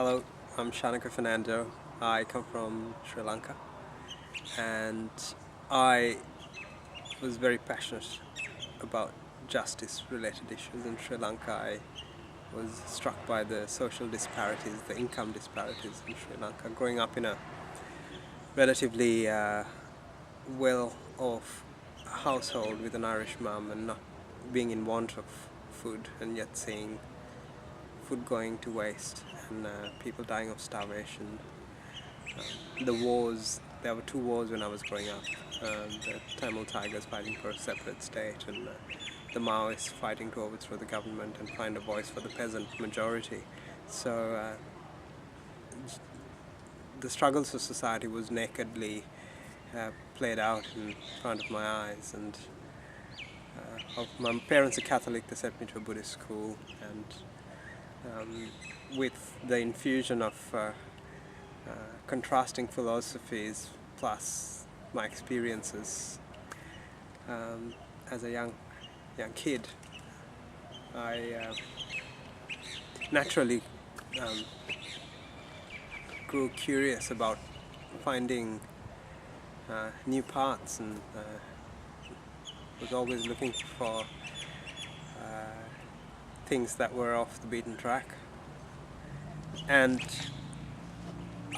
Hello, I'm Shanaka Fernando. I come from Sri Lanka and I was very passionate about justice related issues in Sri Lanka. I was struck by the social disparities, the income disparities in Sri Lanka. Growing up in a relatively well-off household with an Irish mum and not being in want of food and yet seeing food going to waste and people dying of starvation. The wars, there were two wars when I was growing up. The Tamil Tigers fighting for a separate state and the Maoists fighting to overthrow the government and find a voice for the peasant majority. So the struggles of society was nakedly played out in front of my eyes, and my parents are Catholic. They sent me to a Buddhist school, and with the infusion of contrasting philosophies plus my experiences as a young kid, I naturally grew curious about finding new paths and was always looking for things that were off the beaten track. And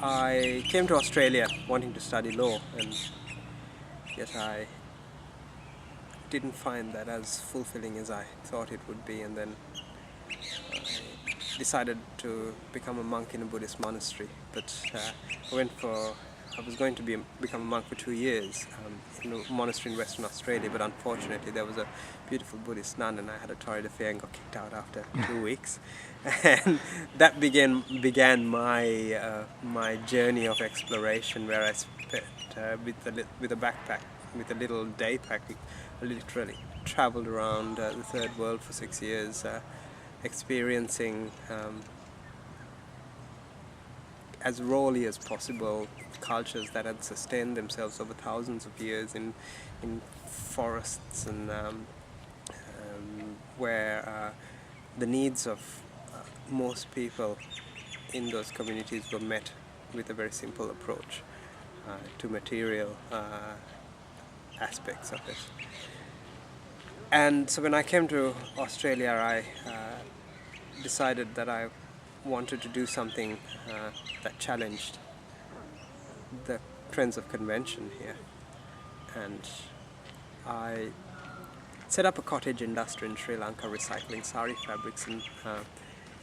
I came to Australia wanting to study law, and yet I didn't find that as fulfilling as I thought it would be, and then I decided to become a monk in a Buddhist monastery. But I was going to become a monk for 2 years in a monastery in Western Australia, but unfortunately there was a beautiful Buddhist nun and I had a torrid affair and got kicked out after 2 weeks. And that began my journey of exploration, where I spent with a backpack, with a little day pack, I literally traveled around the third world for 6 years, experiencing as rawly as possible cultures that had sustained themselves over thousands of years in forests, and where the needs of most people in those communities were met with a very simple approach to material aspects of it. And so when I came to Australia, I decided that I wanted to do something that challenged the trends of convention here, and I set up a cottage industry in Sri Lanka, recycling sari fabrics and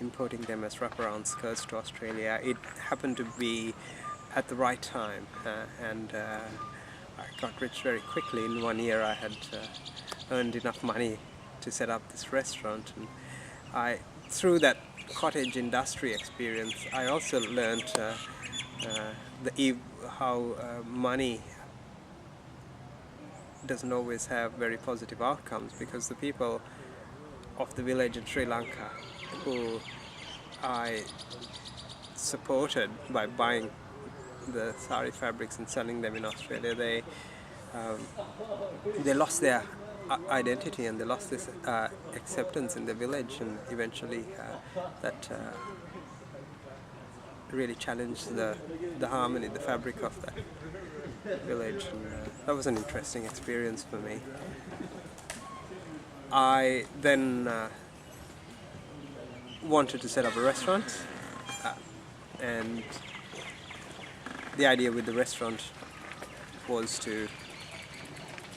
importing them as wraparound skirts to Australia. It happened to be at the right time, and I got rich very quickly. In 1 year I had earned enough money to set up this restaurant, and through that cottage industry experience, I also learned how money doesn't always have very positive outcomes, because the people of the village in Sri Lanka who I supported by buying the sari fabrics and selling them in Australia, they lost their identity and they lost this acceptance in the village, and eventually that really challenged the harmony, the fabric of that village, and that was an interesting experience for me. I then wanted to set up a restaurant, and the idea with the restaurant was to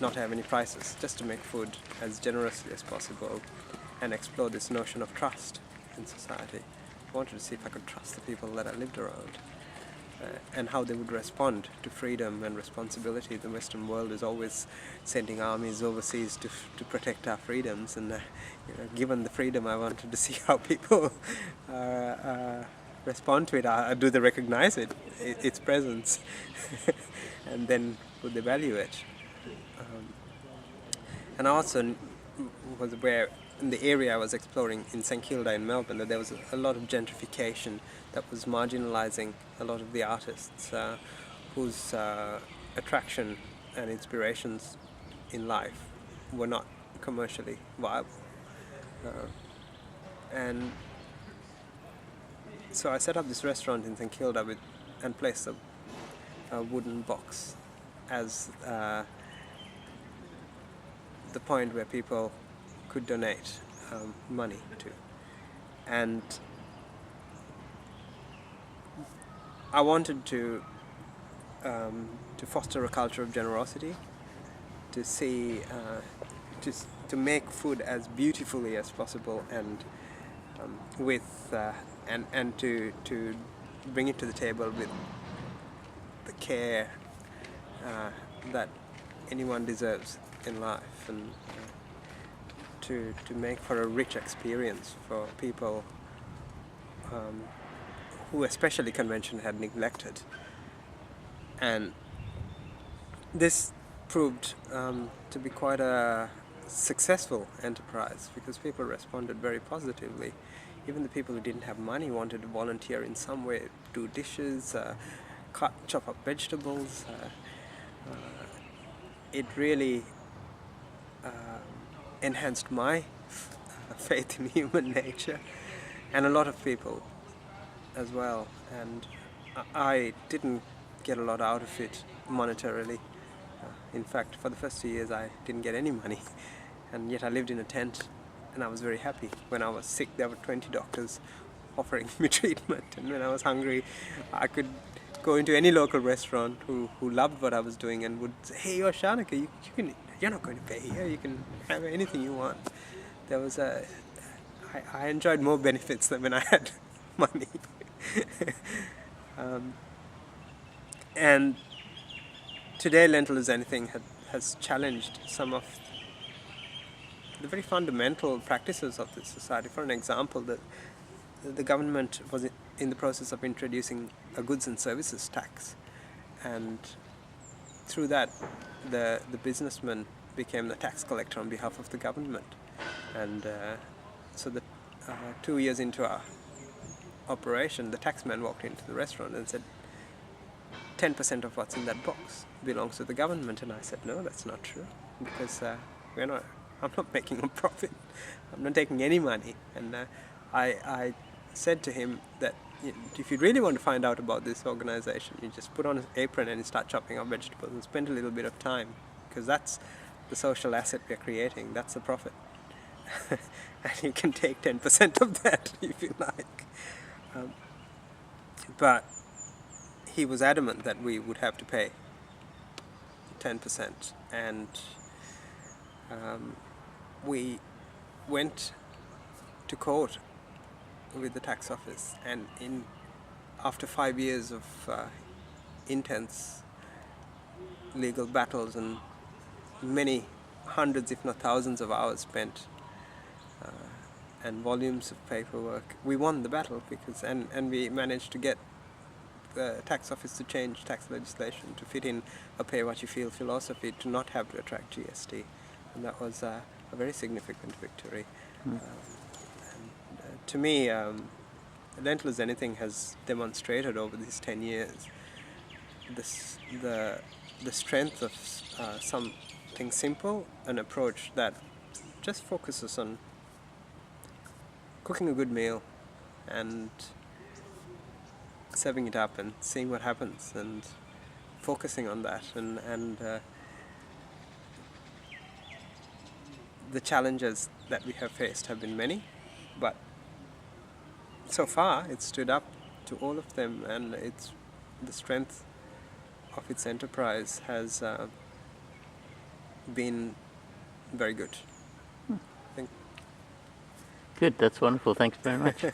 not have any prices, just to make food as generously as possible and explore this notion of trust in society. I wanted to see if I could trust the people that I lived around, and how they would respond to freedom and responsibility. The Western world is always sending armies overseas to protect our freedoms, and given the freedom, I wanted to see how people respond to it. Do they recognize its presence, and then would they value it? And I also was aware in the area I was exploring in St Kilda in Melbourne that there was a lot of gentrification that was marginalizing a lot of the artists whose attraction and inspirations in life were not commercially viable. And So I set up this restaurant in St Kilda and placed a wooden box as the point where people could donate money to. And I wanted to foster a culture of generosity, to see, to make food as beautifully as possible, and and to bring it to the table with the care that anyone deserves in life, and to make for a rich experience for people who especially convention had neglected. And this proved to be quite a successful enterprise, because people responded very positively. Even the people who didn't have money wanted to volunteer in some way, do dishes, chop up vegetables. It really enhanced my faith in human nature, and a lot of people as well. And I didn't get a lot out of it monetarily. In fact, for the first 2 years I didn't get any money, and yet I lived in a tent, and I was very happy. When I was sick, there were 20 doctors offering me treatment, and when I was hungry, I could go into any local restaurant who loved what I was doing and would say, "Hey, you're Shanaka, you're not going to pay here, you can have anything you want." There was I enjoyed more benefits than when I had money. And today, Lentil As Anything has challenged some of the very fundamental practices of this society. For an example, the government was in the process of introducing a goods and services tax, and through that, the businessman became the tax collector on behalf of the government. And so 2 years into our operation, the taxman walked into the restaurant and said, 10% of what's in that box belongs to the government. And I said, no, that's not true, because I'm not making a profit. I'm not taking any money. And I said to him that if you really want to find out about this organization, you just put on an apron and you start chopping up vegetables and spend a little bit of time, because that's the social asset we're creating. That's the profit. And you can take 10% of that if you like. But he was adamant that we would have to pay 10%, and we went to court with the tax office, and after 5 years of intense legal battles and many hundreds, if not thousands, of hours spent and volumes of paperwork, we won the battle, because and we managed to get the tax office to change tax legislation to fit in a pay what you feel philosophy, to not have to attract GST, and that was a very significant victory. To me, Lentil As Anything has demonstrated over these 10 years the strength of something simple, an approach that just focuses on cooking a good meal and serving it up and seeing what happens, and focusing on that, and the challenges that we have faced have been many, but so far it stood up to all of them, and the strength of its enterprise has been very good. Good, that's wonderful. Thanks very much.